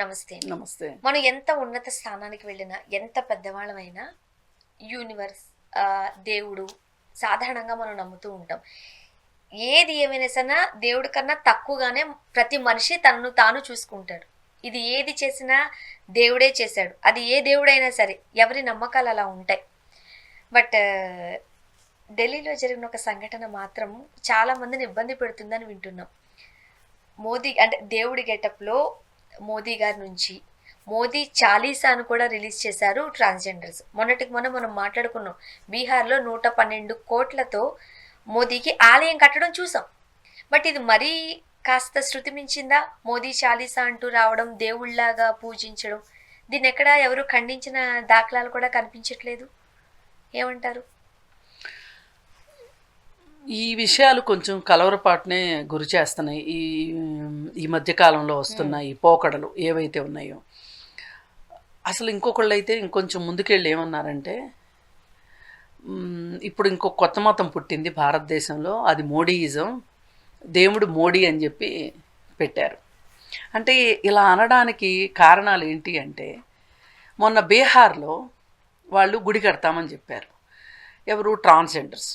నమస్తే. నమస్తే. మనం ఎంత ఉన్నత స్థానానికి వెళ్ళినా, ఎంత పెద్దవాళ్ళమైనా యూనివర్స్, దేవుడు సాధారణంగా మనం నమ్ముతూ ఉంటాం. ఏది ఏమైనా సన్నా దేవుడి కన్నా తక్కువగానే ప్రతి మనిషి తనను తాను చూసుకుంటాడు. ఇది ఏది చేసినా దేవుడే చేశాడు. అది ఏ దేవుడైనా సరే ఎవరి నమ్మకాలు అలా ఉంటాయి. బట్ ఢిల్లీలో జరిగిన ఒక సంఘటన మాత్రం చాలా మందిని ఇబ్బంది పెడుతుందని వింటున్నాం. మోదీ అంటే దేవుడి గెటప్‌లో మోదీ గారి నుంచి మోదీ చాలీసాను కూడా రిలీజ్ చేశారు ట్రాన్స్‌జెండర్స్. మొన్నటికి మొన్న మనం మాట్లాడుకున్నాం. బీహార్‌లో 112 కోట్లతో మోదీకి ఆలయం కట్టడం చూసాం. బట్ ఇది మరీ కాస్త శృతి మించిందా? మోదీ చాలీసా అంటూ రావడం, దేవుళ్ళలాగా పూజించడం. దీన్నెక్కడ ఎవరు ఖండించిన దాఖలాలు కూడా కనిపించట్లేదు. ఏమంటారు? ఈ విషయాలు కొంచెం కలవరపాటునే గురి చేస్తున్నాయి. ఈ మధ్య కాలంలో వస్తున్న ఈ పోకడలు ఏవైతే ఉన్నాయో, అసలు ఇంకొకళ్ళైతే ఇంకొంచెం ముందుకెళ్ళి ఏమన్నారంటే, ఇప్పుడు ఇంకో కొత్త మతం పుట్టింది భారతదేశంలో, అది మోడీయిజం, దేవుడు మోడీ అని చెప్పి పెట్టారు. అంటే ఇలా అనడానికి కారణాలు ఏంటి అంటే, మొన్న బీహార్లో వాళ్ళు గుడి కడతామని చెప్పారు. ఎవరు? ట్రాన్స్జెండర్స్.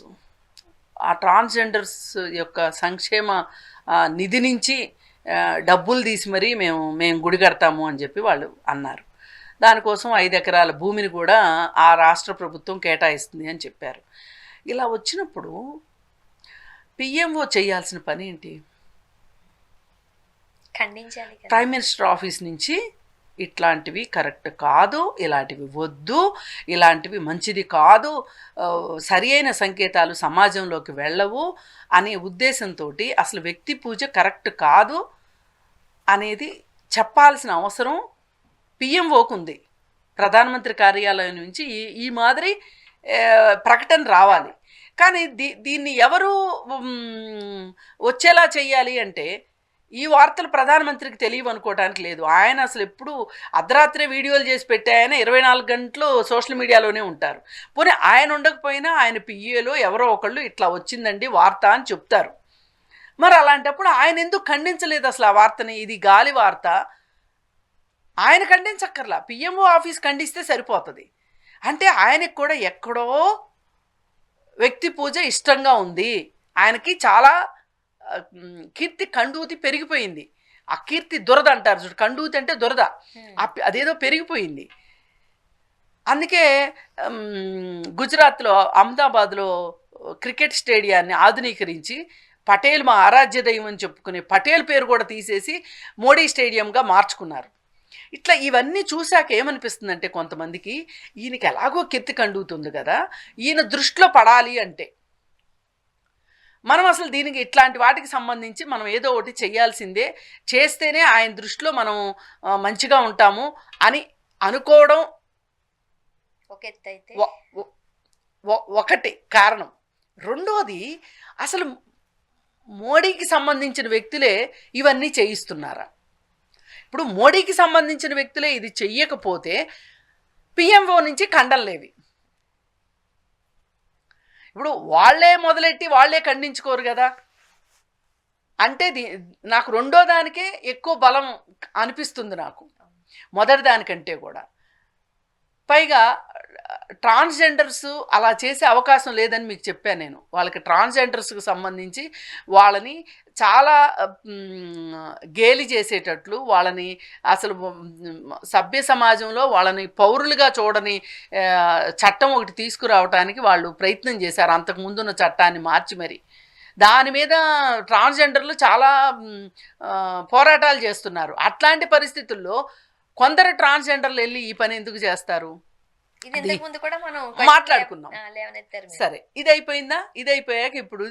ఆ ట్రాన్స్జెండర్స్ యొక్క సంక్షేమ నిధి నుంచి డబ్బులు తీసి మరీ మేము గుడి కడతాము అని చెప్పి వాళ్ళు అన్నారు. దానికోసం 5 ఎకరాల భూమిని కూడా ఆ రాష్ట్ర ప్రభుత్వం కేటాయిస్తుంది అని చెప్పారు. ఇలా వచ్చినప్పుడు పిఎంఓ చేయాల్సిన పని ఏంటి? ఖండించాలి కదా. ప్రైమ్ మినిస్టర్ ఆఫీస్ నుంచి ఇట్లాంటివి కరెక్ట్ కాదు, ఇలాంటివి వద్దు, ఇలాంటివి మంచిది కాదు, సరి అయిన సంకేతాలు సమాజంలోకి వెళ్ళవు అనే ఉద్దేశంతో అసలు వ్యక్తి పూజ కరెక్ట్ కాదు అనేది చెప్పాల్సిన అవసరం పిఎంఓకు ఉంది. ప్రధానమంత్రి కార్యాలయం నుంచి ఈ మాదిరి ప్రకటన రావాలి. కానీ దీన్ని ఎవరు వచ్చేలా చేయాలి అంటే, ఈ వార్తలు ప్రధానమంత్రికి తెలియవు అనుకోవడానికి లేదు. ఆయన అసలు ఎప్పుడు అర్ధరాత్రే వీడియోలు చేసి పెట్టాయన 24 గంటలు సోషల్ మీడియాలోనే ఉంటారు. పోనీ ఆయన ఉండకపోయినా ఆయన పిఏలో ఎవరో ఒకళ్ళు ఇట్లా వచ్చిందండి వార్త అని చెప్తారు. మరి అలాంటప్పుడు ఆయన ఎందుకు ఖండించలేదు అసలు ఆ వార్తని? ఇది గాలి వార్త, ఆయన ఖండించక్కర్లా, పిఎంఓ ఆఫీస్ ఖండిస్తే సరిపోతుంది. అంటే ఆయనకు కూడా ఎక్కడో వ్యక్తి పూజ ఇష్టంగా ఉంది. ఆయనకి చాలా కీర్తి కండూతి పెరిగిపోయింది. ఆ కీర్తి దురద అంటారు చూడు, కండూతి అంటే దురద, అదేదో పెరిగిపోయింది. అందుకే గుజరాత్లో అహ్మదాబాద్లో క్రికెట్ స్టేడియాన్ని ఆధునీకరించి పటేల్ మా ఆరాధ్య దైవం అని చెప్పుకునే పటేల్ పేరు కూడా తీసేసి మోడీ స్టేడియంగా మార్చుకున్నారు. ఇట్లా ఇవన్నీ చూశాక ఏమనిపిస్తుందంటే, కొంతమందికి ఈయనకి ఎలాగో కీర్తి కండుతుంది కదా, ఈయన దృష్టిలో పడాలి అంటే మనం అసలు దీనికి ఇట్లాంటి వాటికి సంబంధించి మనం ఏదో ఒకటి చేయాల్సిందే, చేస్తేనే ఆయన దృష్టిలో మనం మంచిగా ఉంటాము అని అనుకోవడం ఒకటి కారణం. రెండోది, అసలు మోడీకి సంబంధించిన వ్యక్తులే ఇవన్నీ చేయిస్తున్నారా? ఇప్పుడు మోడీకి సంబంధించిన వ్యక్తులే ఇది చెయ్యకపోతే పిఎంఓ నుంచి ఖండనలేవి. ఇప్పుడు వాళ్ళే మొదలెట్టి వాళ్ళే ఖండించుకోరు కదా. అంటే నాకు రెండో దానికే ఎక్కువ బలం అనిపిస్తుంది నాకు, మొదటి దానికంటే కూడా. పైగా ట్రాన్స్జెండర్స్ అలా చేసే అవకాశం లేదని మీకు చెప్పాను నేను. వాళ్ళకి ట్రాన్స్జెండర్స్కి సంబంధించి వాళ్ళని చాలా గేలి చేసేటట్లు, వాళ్ళని అసలు సభ్య సమాజంలో వాళ్ళని పౌరులుగా చూడని చట్టం ఒకటి తీసుకురావడానికి వాళ్ళు ప్రయత్నం చేశారు, అంతకుముందున్న చట్టాన్ని మార్చి. మరి దాని మీద ట్రాన్స్జెండర్లు చాలా పోరాటాలు చేస్తున్నారు. అట్లాంటి పరిస్థితుల్లో కొందరు ట్రాన్స్జెండర్లు వెళ్ళి ఈ పని ఎందుకు చేస్తారు? మాట్లాడుకున్నాం. సరే, ఇది అయిపోయిందా? ఇది అయిపోయాక ఇప్పుడు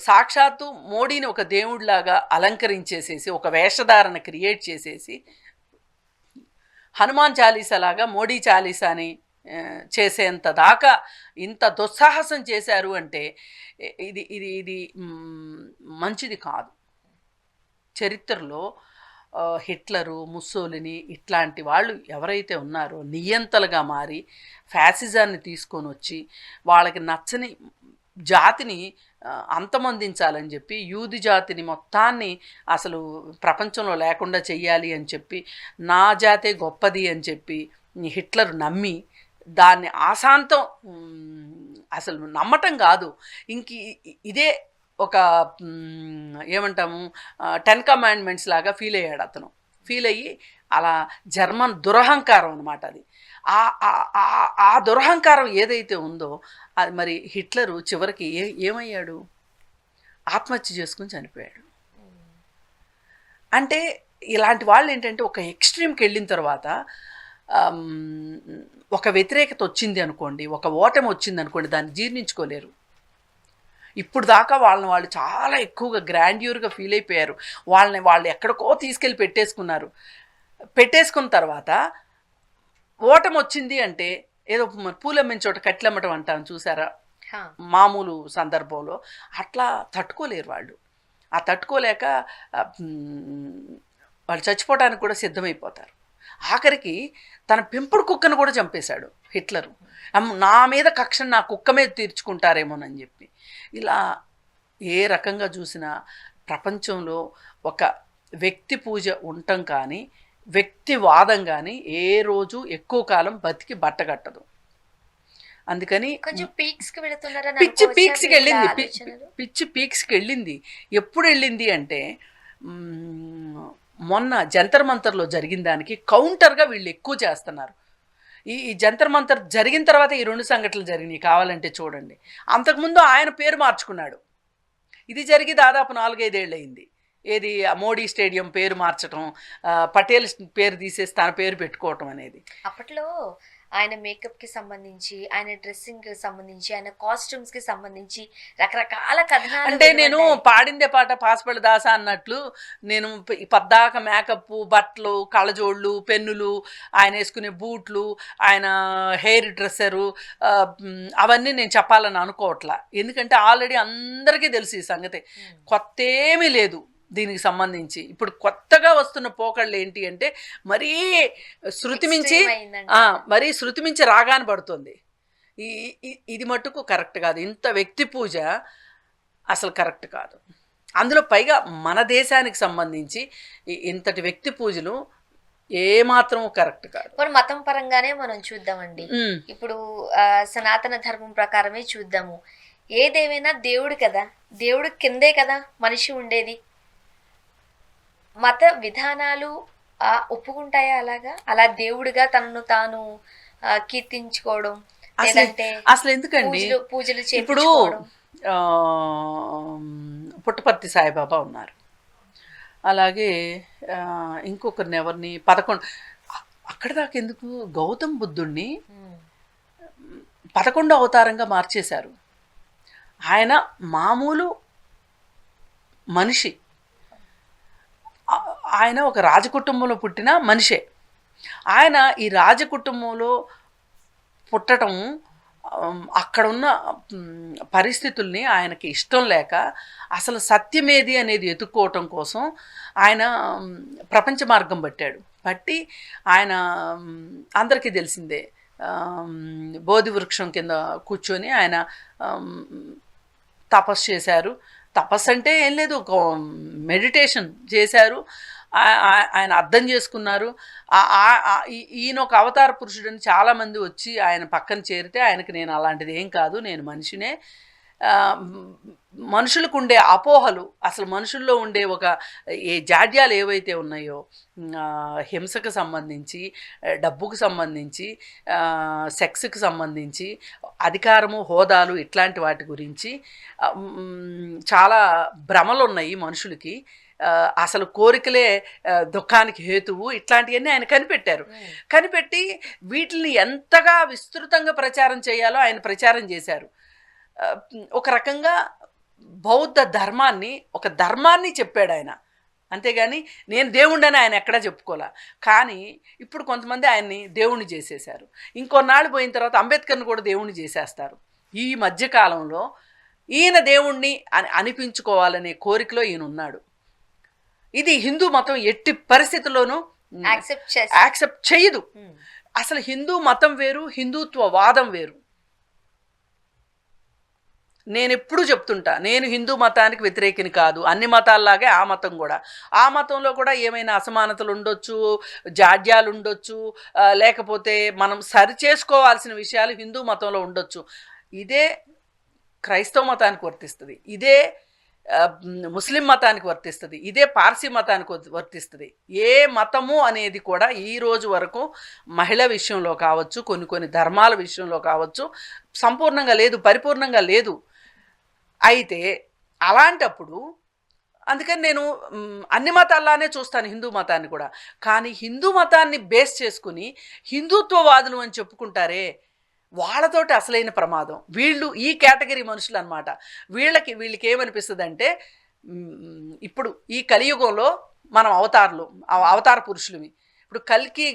సాక్షాత్తు మోడీని ఒక దేవుడిలాగా అలంకరించేసేసి, ఒక వేషధారణ క్రియేట్ చేసేసి, హనుమాన్ చాలీసాలాగా మోడీ చాలీసాని చేసేంత దాకా ఇంత దుస్సాహసం చేశారు అంటే ఇది ఇది ఇది మంచిది కాదు. చరిత్రలో హిట్లరు, ముస్సోలిని ఇట్లాంటి వాళ్ళు ఎవరైతే ఉన్నారో నియంతలుగా మారి ఫ్యాసిజాన్ని తీసుకొని వచ్చి వాళ్ళకి నచ్చని జాతిని అంతమొందించాలని చెప్పి యూదు జాతిని మొత్తాన్ని అసలు ప్రపంచంలో లేకుండా చెయ్యాలి అని చెప్పి నా జాతే గొప్పది అని చెప్పి హిట్లర్ నమ్మి దాన్ని ఆశాంతం అసలు నమ్మటం కాదు ఇదే ఒక ఏమంటాము 10 కమాండ్మెంట్స్ లాగా ఫీల్ అయ్యాడు అతను. ఫీల్ అయ్యి అలా జర్మన్ దురహంకారం అనమాట అది. ఆ దురహంకారం ఏదైతే ఉందో అది మరి హిట్లరు చివరికి ఏమయ్యాడు, ఆత్మహత్య చేసుకుని చనిపోయాడు. అంటే ఇలాంటి వాళ్ళు ఏంటంటే ఒక ఎక్స్ట్రీమ్కి వెళ్ళిన తర్వాత ఒక వ్యతిరేకత వచ్చింది అనుకోండి, ఒక ఓటమి వచ్చింది అనుకోండి, దాన్ని జీర్ణించుకోలేరు. ఇప్పుడు దాకా వాళ్ళు చాలా ఎక్కువగా గ్రాండ్యూర్గా ఫీల్ అయిపోయారు. వాళ్ళు ఎక్కడికో తీసుకెళ్ళి పెట్టేసుకున్న తర్వాత ఓటమి వచ్చింది అంటే ఏదో పూలమ్మిన చోట కట్లమ్మటం అంటాను చూసారా, మామూలు సందర్భంలో అట్లా తట్టుకోలేరు వాళ్ళు. ఆ తట్టుకోలేక వాళ్ళు చచ్చిపోవడానికి కూడా సిద్ధమైపోతారు. ఆఖరికి తన పెంపుడు కుక్కను కూడా చంపేశాడు హిట్లరు. నా మీద కక్షను నా కుక్క మీద తీర్చుకుంటారేమోనని చెప్పి. ఇలా ఏ రకంగా చూసినా ప్రపంచంలో ఒక వ్యక్తి పూజ ఉండటం కానీ వ్యక్తివాదం కానీ ఏ రోజు ఎక్కువ కాలం బతికి బట్టగట్టదు. అందుకని పిచ్చి పీక్స్కి వెళ్ళింది. ఎప్పుడు వెళ్ళింది అంటే మొన్న జంతర్ మంతర్లో జరిగిన దానికి కౌంటర్గా వీళ్ళు ఎక్కువ చేస్తున్నారు. ఈ జంతర్ మంతర్ జరిగిన తర్వాత ఈ 2 సంఘటనలు జరిగినాయి, కావాలంటే చూడండి. అంతకుముందు ఆయన పేరు మార్చుకున్నాడు. ఇది జరిగి దాదాపు 4-5 ఏళ్ళు అయింది. ఏది మోడీ స్టేడియం పేరు మార్చడం, పటేల్ పేరు తీసేసి తన పేరు పెట్టుకోవటం అనేది. అప్పట్లో ఆయన మేకప్కి సంబంధించి, ఆయన డ్రెస్సింగ్కి సంబంధించి, ఆయన కాస్ట్యూమ్స్కి సంబంధించి రకరకాల కథనాలు. అంటే నేను పాడిందే పాట పాస్పల్లి దాస అన్నట్లు నేను పద్దాక మేకప్, బట్టలు, కళ్ళజోళ్ళు, పెన్నులు, ఆయన వేసుకునే బూట్లు, ఆయన హెయిర్ డ్రెస్సరు, అవన్నీ నేను చెప్పాలని అనుకోవట్లా. ఎందుకంటే ఆల్రెడీ అందరికీ తెలుసు ఈ సంగతి, కొత్త ఏమీ లేదు దీనికి సంబంధించి. ఇప్పుడు కొత్తగా వస్తున్న పోకళ్ళు ఏంటి అంటే మరీ శృతి మించి రాగాని పడుతుంది. ఇది మట్టుకు కరెక్ట్ కాదు. ఇంత వ్యక్తి పూజ అసలు కరెక్ట్ కాదు. అందులో పైగా మన దేశానికి సంబంధించి ఇంతటి వ్యక్తి పూజలు ఏమాత్రం కరెక్ట్ కాదు. మతం పరంగానే మనం చూద్దామండి. ఇప్పుడు సనాతన ధర్మం ప్రకారమే చూద్దాము. ఏదేమైనా దేవుడు కదా, దేవుడు కిందే కదా మనిషి ఉండేది. మత విధానాలు ఒప్పుకుంటాయా అలాగా? అలా దేవుడిగా తనను తాను కీర్తించుకోవడం, అసలు ఎందుకండి పూజలు ఇప్పుడు పుట్టపర్తి సాయిబాబా ఉన్నారు, అలాగే ఇంకొకరిని ఎవరిని 11 అక్కడ దాకా ఎందుకు గౌతమ్ బుద్ధుణ్ణి 11వ అవతారంగా మార్చేశారు. ఆయన మామూలు మనిషి, ఆయన ఒక రాజకుటుంబంలో పుట్టిన మనిషే. ఆయన ఈ రాజకుటుంబంలో పుట్టడం, అక్కడున్న పరిస్థితుల్ని ఆయనకి ఇష్టం లేక అసలు సత్యమేది అనేది ఎత్తుక్కోవటం కోసం ఆయన ప్రపంచ మార్గం పట్టి ఆయన అందరికీ తెలిసిందే బోధి వృక్షం కింద కూర్చొని ఆయన తపస్సు చేశారు. తపస్సు అంటే ఏం లేదు, ఒక మెడిటేషన్ చేశారు. ఆయన అర్థం చేసుకున్నారు. ఈయన ఒక అవతార పురుషుడని చాలామంది వచ్చి ఆయన పక్కన చేరితే ఆయనకి నేను అలాంటిది ఏం కాదు, నేను మనిషినే. మనుషులకు ఉండే అపోహలు, అసలు మనుషుల్లో ఉండే ఏ జాడ్యాలు ఏవైతే ఉన్నాయో, హింసకు సంబంధించి, డబ్బుకు సంబంధించి, సెక్స్కి సంబంధించి, అధికారము, హోదాలు, ఇట్లాంటి వాటి గురించి చాలా భ్రమలు ఉన్నాయి మనుషులకి. అసలు కోరికలే దుఃఖానికి హేతువు, ఇట్లాంటివన్నీ ఆయన కనిపెట్టి వీటిని ఎంతగా విస్తృతంగా ప్రచారం చేయాలో ఆయన ప్రచారం చేశారు. ఒక రకంగా బౌద్ధ ధర్మాన్ని, ఒక ధర్మాన్ని చెప్పాడు ఆయన. అంతేగాని నేను దేవుణ్ణని ఆయన ఎక్కడా చెప్పుకోలే. కానీ ఇప్పుడు కొంతమంది ఆయన్ని దేవుణ్ణి చేసేశారు. ఇంకొన్నాళ్ళు పోయిన తర్వాత అంబేద్కర్ని కూడా దేవుణ్ణి చేసేస్తారు. ఈ మధ్యకాలంలో ఈయన దేవుణ్ణి అనిపించుకోవాలనే కోరికలో ఈయన ఉన్నాడు. ఇది హిందూ మతం ఎట్టి పరిస్థితుల్లోనూ యాక్సెప్ట్ చేయదు. అసలు హిందూ మతం వేరు, హిందుత్వ వాదం వేరు. నేను ఎప్పుడు చెప్తుంటా, నేను హిందూ మతానికి వ్యతిరేకిని కాదు, అన్ని మతాల్లాగే ఆ మతం కూడా, ఆ మతంలో కూడా ఏమైనా అసమానతలు ఉండొచ్చు, జాడ్యాలు ఉండొచ్చు, లేకపోతే మనం సరి చేసుకోవాల్సిన విషయాలు హిందూ మతంలో ఉండొచ్చు. ఇదే క్రైస్తవ మతానికి వర్తిస్తుంది, ఇదే ముస్లిం మతానికి వర్తిస్తుంది, ఇదే పార్సీ మతానికి వర్తిస్తుంది. ఏ మతము అనేది కూడా ఈ రోజు వరకు మహిళ విషయంలో కావచ్చు, కొన్ని కొన్ని ధర్మాల విషయంలో కావచ్చు సంపూర్ణంగా లేదు, పరిపూర్ణంగా లేదు. అయితే అలాంటప్పుడు అందుకని నేను అన్ని మతాల్లానే చూస్తాను హిందూ మతాన్ని కూడా. కానీ హిందూ మతాన్ని బేస్ చేసుకుని హిందుత్వవాదులు అని చెప్పుకుంటారే, వాళ్ళతోటి అసలైన ప్రమాదం. వీళ్ళు ఈ కేటగిరీ మనుషులు అనమాట. వీళ్ళకి ఏమనిపిస్తుంది అంటే, ఇప్పుడు ఈ కలియుగంలో మనం అవతార పురుషులమి. ఇప్పుడు కల్కి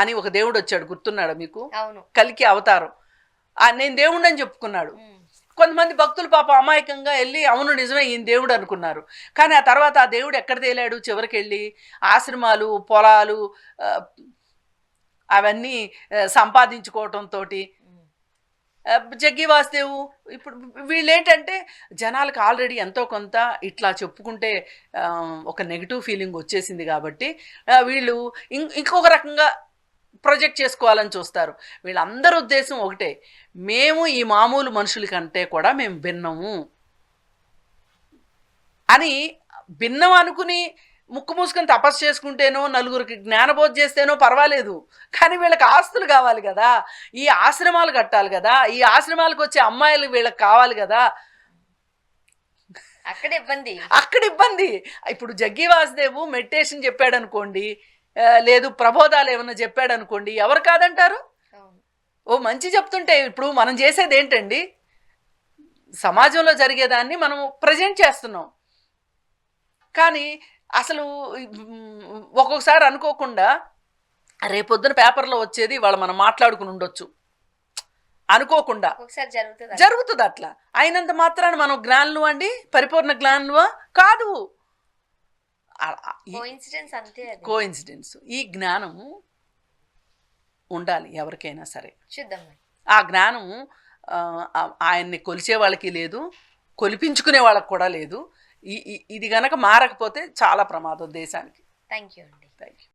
అని ఒక దేవుడు వచ్చాడు, గుర్తున్నాడా మీకు? కల్కి అవతారం. నేను దేవుడు అని చెప్పుకున్నాడు. కొంతమంది భక్తులు పాప అమాయకంగా వెళ్ళి అవును నిజమే ఈయన దేవుడు అనుకున్నారు. కానీ ఆ తర్వాత ఆ దేవుడు ఎక్కడ తేలాడు? చివరికి వెళ్ళి ఆశ్రమాలు, పొలాలు అవన్నీ సంపాదించుకోవటంతో జగ్గి వాసుదేవు. ఇప్పుడు వీళ్ళు ఏంటంటే జనాలకు ఆల్రెడీ ఎంతో కొంత ఇట్లా చెప్పుకుంటే ఒక నెగిటివ్ ఫీలింగ్ వచ్చేసింది కాబట్టి వీళ్ళు ఇంకొక రకంగా ప్రొజెక్ట్ చేసుకోవాలని చూస్తారు. వీళ్ళందరి ఉద్దేశం ఒకటే, మేము ఈ మామూలు మనుషుల కంటే కూడా మేము భిన్నము అని. భిన్నం అనుకుని ముక్కు మూసుకొని తపస్సు చేసుకుంటేనో నలుగురికి జ్ఞానబోధ చేస్తేనో పర్వాలేదు, కానీ వీళ్ళకి ఆస్తులు కావాలి కదా, ఈ ఆశ్రమాలు కట్టాలి కదా, ఈ ఆశ్రమాలకు వచ్చే అమ్మాయిలు వీళ్ళకి కావాలి కదా. అక్కడ ఇబ్బంది. ఇప్పుడు జగ్గి వాసుదేవు మెడిటేషన్ చెప్పాడు అనుకోండి, లేదు ప్రబోధాలు ఏమన్నా చెప్పాడు అనుకోండి, ఎవరు కాదంటారు? ఓ మంచి చెప్తుంటే ఇప్పుడు మనం చేసేది ఏంటండి, సమాజంలో జరిగేదాన్ని మనం ప్రజెంట్ చేస్తున్నాం. కానీ అసలు ఒక్కొక్కసారి అనుకోకుండా రేపొద్దున పేపర్లో వచ్చేది వాళ్ళు మనం మాట్లాడుకుని ఉండొచ్చు, అనుకోకుండా జరుగుతుంది. అట్లా అయినంత మాత్రాన్ని మనం జ్ఞానులు అండి, పరిపూర్ణ జ్ఞానులువా? కాదు, కోఇన్సిడెన్స్. ఈ జ్ఞానము ఉండాలి ఎవరికైనా సరే. ఆ జ్ఞానము ఆయన్ని కొలిచే వాళ్ళకి లేదు, కొలిపించుకునే వాళ్ళకి కూడా లేదు. ఇది గనక మారకపోతే చాలా ప్రమాదం దేశానికి. థ్యాంక్ యూ అండి. Thank you.